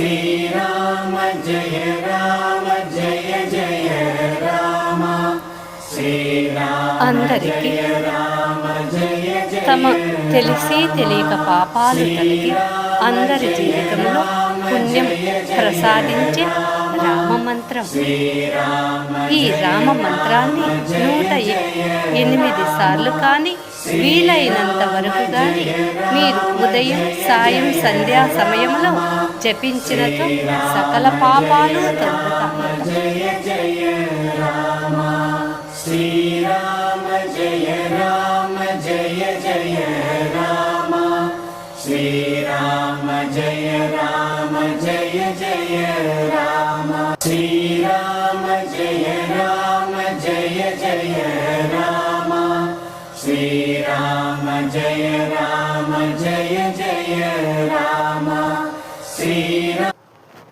శ్రీరామ జయ రామ జయ జయ రామ శ్రీరామ అందరికీ రామ జయ జయ తమ తెలిసి తెలియక పాపాలు తొలగి అందరి జీవితంలో పుణ్యం ప్రసాదించే రామమంత్రం. ఈ రామ మంత్రాన్ని 108 సార్లు కానీ వీలైనంత వరకు కానీ మీరు ఉదయం సాయం సంధ్యా సమయంలో జపించినతో సకల పాపాలు తొలగుతాయి. శ్రీరామ జయ రామ జయ జయ రామ శ్రీరామ జయ రామ జయ జయ రామ శ్రీరామ